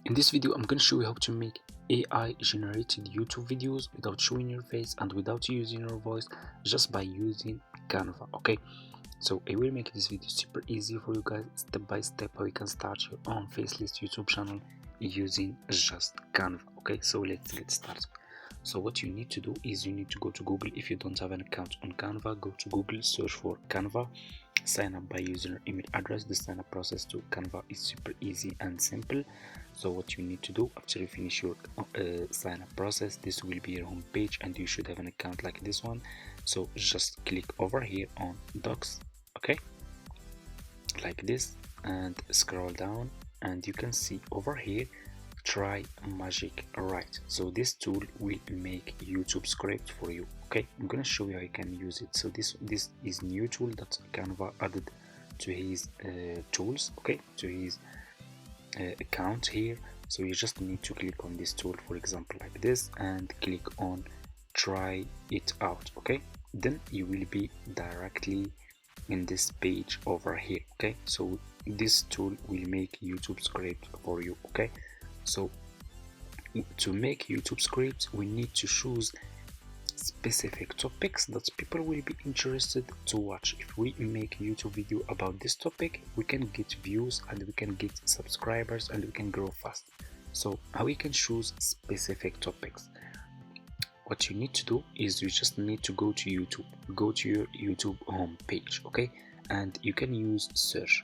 In this video, I'm going to show you how to make AI generated YouTube videos without showing your face and without using your voice, just by using Canva. Okay, so I will make this video super easy for you guys, step by step, how you can start your own faceless YouTube channel using just Canva. Okay, so let's get started. So what you need to do is you need to go to Google. If you don't have an account on Canva, go to Google, search for Canva, sign up by using your email address. The sign up process to Canva is super easy and simple. So what you need to do after you finish your sign up process, this will be your home page and you should have an account like this one. So just click over here on docs, okay, like this, and scroll down and you can see over here try magic. Alright, so this tool will make YouTube script for you. Okay, I'm gonna show you how you can use it. So this is new tool that Canva added to his tools, okay, to his account here. So you just need to click on this tool, for example like this, and click on try it out. Okay, then you will be directly in this page over here. Okay, so this tool will make YouTube script for you. Okay, so to make YouTube scripts, we need to choose specific topics that people will be interested to watch. If we make YouTube video about this topic, we can get views and we can get subscribers and we can grow fast. So how we can choose specific topics? What you need to do is you just need to go to YouTube, go to your YouTube home page, okay, and you can use search.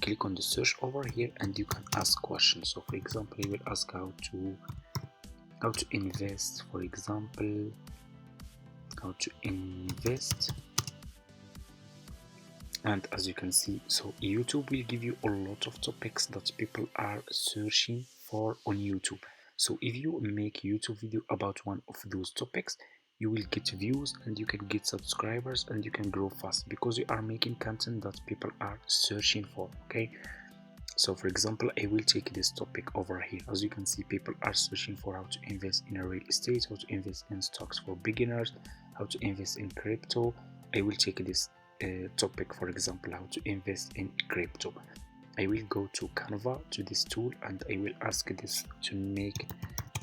Click on the search over here and you can ask questions. So for example, you will ask how to invest, for example, how to invest. And as you can see, so YouTube will give you a lot of topics that people are searching for on YouTube. So if you make YouTube video about one of those topics, you will get views and you can get subscribers and you can grow fast because you are making content that people are searching for. Okay, so for example, I will take this topic over here. As you can see, people are searching for how to invest in real estate, how to invest in stocks for beginners, how to invest in crypto. I will take this topic, for example, how to invest in crypto. I will go to Canva, to this tool, and I will ask this to make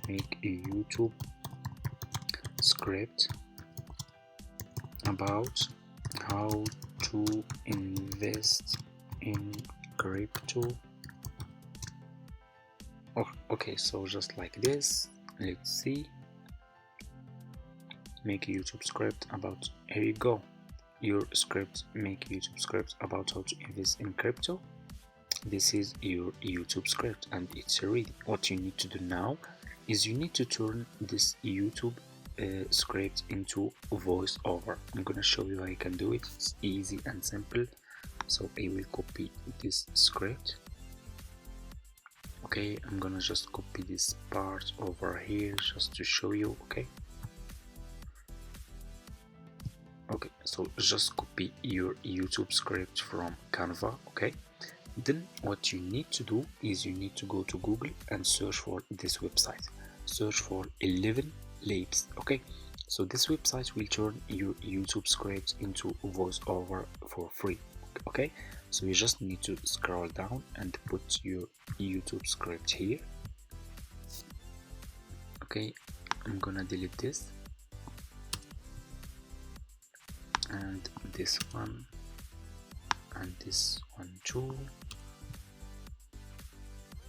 a YouTube script about how to invest in crypto. Oh, okay, so just like this, let's see, make a YouTube script about, here you go, your script, make YouTube script about how to invest in crypto. This is your YouTube script and it's ready. What you need to do now is you need to turn this YouTube script into voiceover. I'm gonna show you how you can do it. It's easy and simple. So I will copy this script. Okay, I'm gonna just copy this part over here just to show you. Okay, so just copy your YouTube script from Canva. Okay, then what you need to do is you need to go to Google and search for this website. Search for 11 Labs. Okay, so this website will turn your YouTube script into voiceover for free. Okay, so you just need to scroll down and put your YouTube script here. Okay, I'm gonna delete this and this one and this one too.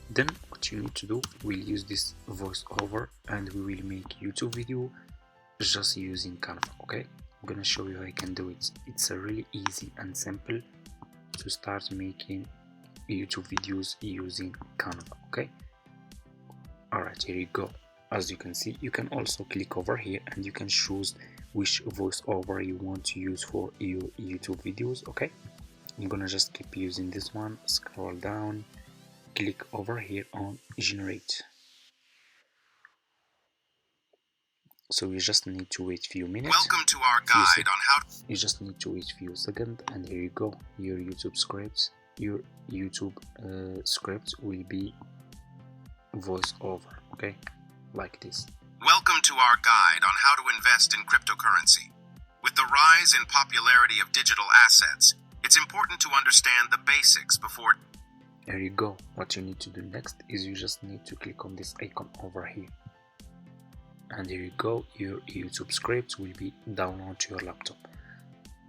Then what you need to do, we'll use this voiceover and we will make YouTube video just using Canva. Okay, I'm gonna show you how I can do it. It's a really easy and simple to start making YouTube videos using Canva. Okay, alright, here you go. As you can see, you can also click over here and you can choose which voiceover you want to use for your YouTube videos. Okay, I'm gonna just keep using this one. Scroll down, click over here on generate. So you just need to wait few minutes. Welcome to our guide on how you just need to wait few seconds and here you go, your YouTube scripts. Your YouTube script will be voiceover. Okay, like this. Welcome to our guide on how to invest in cryptocurrency. With the rise in popularity of digital assets, it's important to understand the basics before Here you go. What you need to do next is you just need to click on this icon over here, and here you go, your YouTube script will be downloaded to your laptop.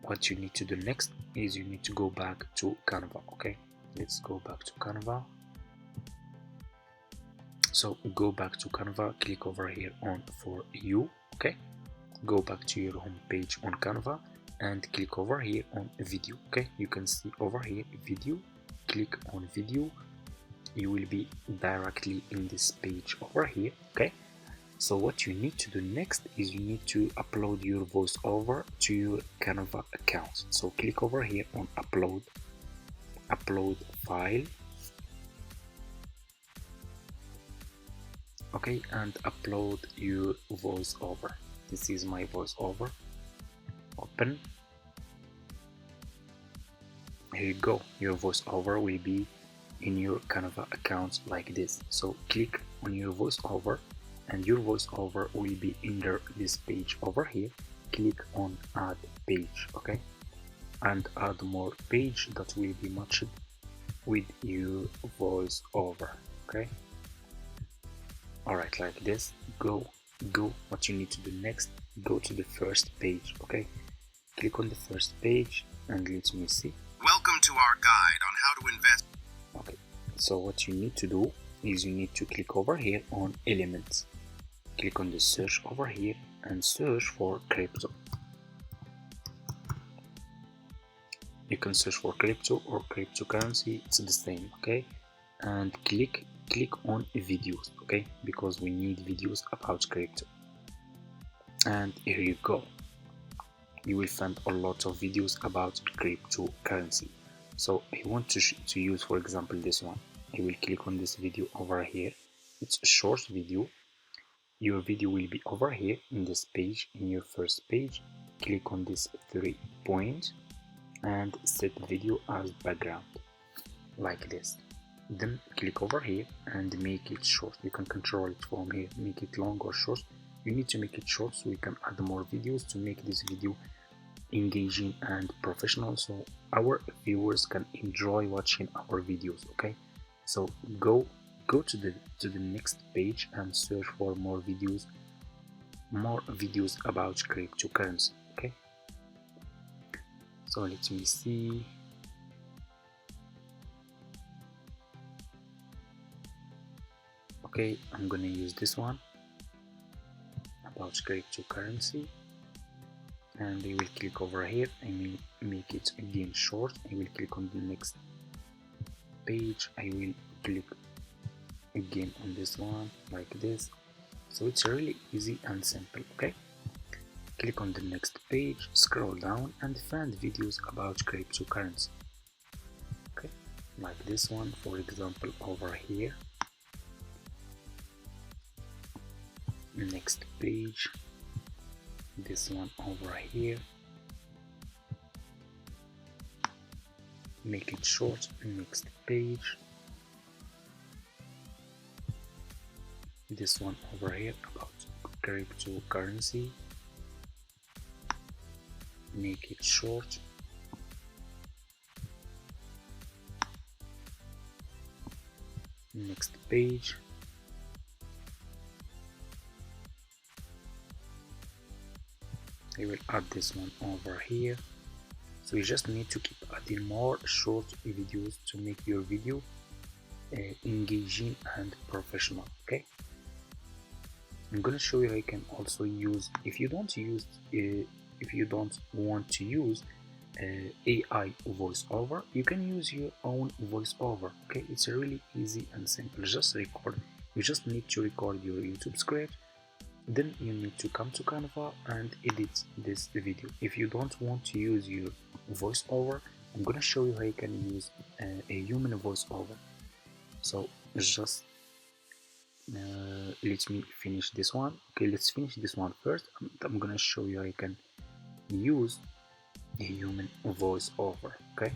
What you need to do next is you need to go back to Canva. Okay, let's go back to Canva. So go back to Canva, click over here on For You. Okay, go back to your home page on Canva and click over here on video. Okay, you can see over here video, click on video, you will be directly in this page over here. Okay, so what you need to do next is you need to upload your voiceover to your Canva account. So click over here on upload file. Okay, and upload your voiceover. This is my voiceover. Open. Here you go, your voiceover will be in your Canva account like this. So click on your voiceover and your voiceover will be under this page over here. Click on add page. Okay, and add more page that will be matched with your voiceover. Okay, alright, like this. Go. What you need to do next, go to the first page. Okay, click on the first page and let me see. Welcome to our guide on how to invest. Okay, so what you need to do is you need to click over here on elements. Click on the search over here and search for crypto. You can search for crypto or cryptocurrency, it's the same. Okay, and click on videos. Okay, because we need videos about crypto. And here you go, you will find a lot of videos about cryptocurrency. So I want to use, for example, this one. I will click on this video over here. It's a short video. Your video will be over here in this page, in your first page. Click on this 3 point and set video as background like this. Then click over here and make it short. You can control it from here, make it long or short. You need to make it short so we can add more videos to make this video engaging and professional, so our viewers can enjoy watching our videos. Okay, so go to the next page and search for more videos about cryptocurrency. Okay, so let me see. Okay, I'm gonna use this one about cryptocurrency, and I will click over here. I will make it again short. I will click on the next page. I will click again on this one like this. So it's really easy and simple. Okay, click on the next page, scroll down and find videos about cryptocurrency. Okay, like this one, for example, over here. Next page, this one over here. Make it short. Next page, this one over here about cryptocurrency. Make it short. Next page, I will add this one over here. So you just need to keep adding more short videos to make your video engaging and professional. Okay, I'm gonna show you how you can also use, if you don't want to use AI voiceover, you can use your own voiceover. Okay, it's really easy and simple. Just record. You just need to record your YouTube script. Then you need to come to Canva and edit this video. If you don't want to use your voiceover, I'm gonna show you how you can use a human voiceover. So just let me finish this one. Okay, let's finish this one first. I'm gonna show you how you can use a human voiceover. Okay,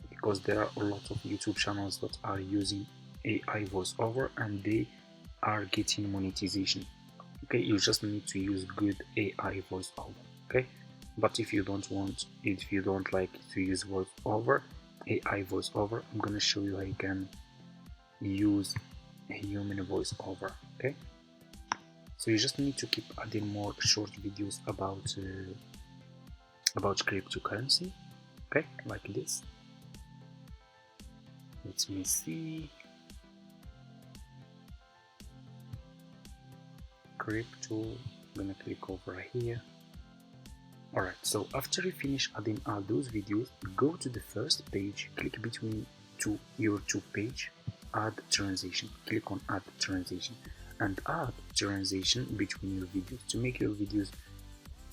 because there are a lot of YouTube channels that are using AI voiceover and they are getting monetization. Okay, you just need to use good AI voiceover. Okay, But if you don't like to use voiceover, AI voiceover, I'm gonna show you how you can use a human voiceover. Okay, so you just need to keep adding more short videos about cryptocurrency. Okay, like this. Let me see. Crypto. I'm gonna click over here. Alright, so after you finish adding all those videos, go to the first page, click between your two page, add transition, click on add transition, and add transition between your videos to make your videos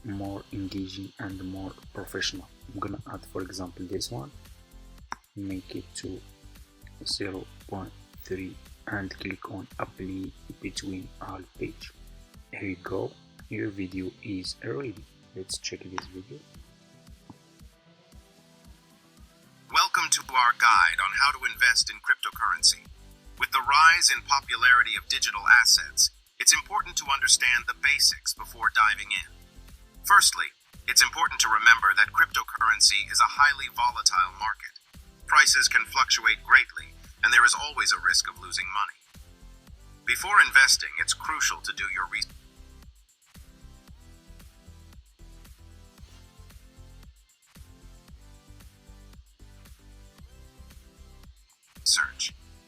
more engaging and more professional. I'm gonna add, for example, this one, make it to 0.3 and click on apply between all page. Here you go, your video is ready. Let's check this video. Welcome to our guide on how to invest in cryptocurrency. With the rise in popularity of digital assets, it's important to understand the basics before diving in. Firstly, it's important to remember that cryptocurrency is a highly volatile market. Prices can fluctuate greatly, and there is always a risk of losing money. Before investing, it's crucial to do your research.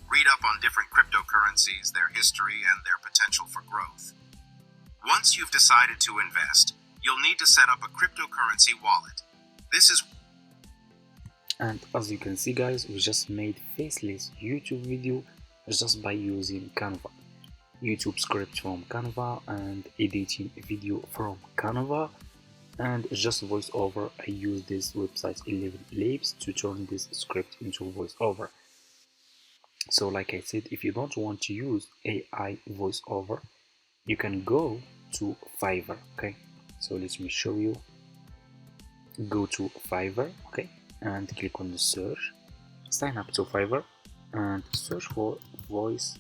Read up on different cryptocurrencies, their history, and their potential for growth. Once you've decided to invest, you'll need to set up a cryptocurrency wallet. And as you can see, guys, we just made faceless YouTube video just by using Canva. YouTube script from Canva and editing a video from Canva, and just voiceover. I use this website 11 Labs to turn this script into voiceover. So like I said, if you don't want to use AI voiceover, you can go to Fiverr. Okay, so let me show you. Go to Fiverr, okay, and click on the search, sign up to Fiverr and search for voice.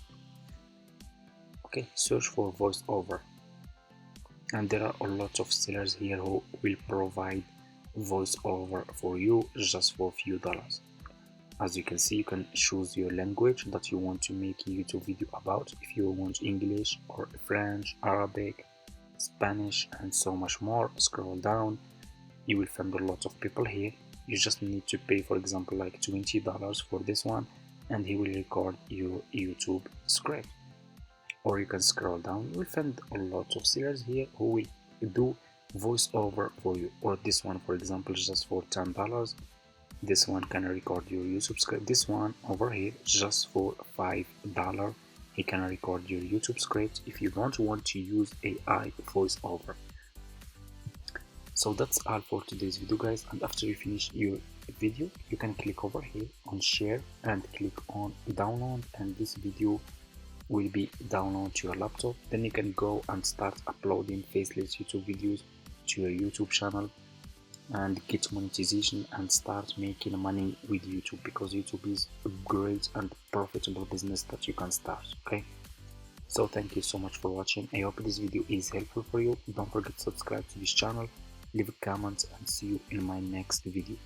Okay, search for voiceover, and there are a lot of sellers here who will provide voiceover for you just for a few dollars. As you can see, you can choose your language that you want to make a YouTube video about. If you want English or French, Arabic, Spanish, and so much more, scroll down. You will find a lot of people here. You just need to pay, for example, like $20 for this one, and he will record your YouTube script. Or you can scroll down. You will find a lot of sellers here who will do voiceover for you. Or this one, for example, just for $10. This one can record your YouTube script. This one over here just for $5, he can record your YouTube script if you don't want to use AI voiceover. So that's all for today's video, guys, and after you finish your video, you can click over here on share and click on download, and this video will be downloaded to your laptop. Then you can go and start uploading faceless YouTube videos to your YouTube channel and get monetization and start making money with YouTube, because YouTube is a great and profitable business that you can start. Okay, so thank you so much for watching. I hope this video is helpful for you. Don't forget to subscribe to this channel, leave a comment, and see you in my next video.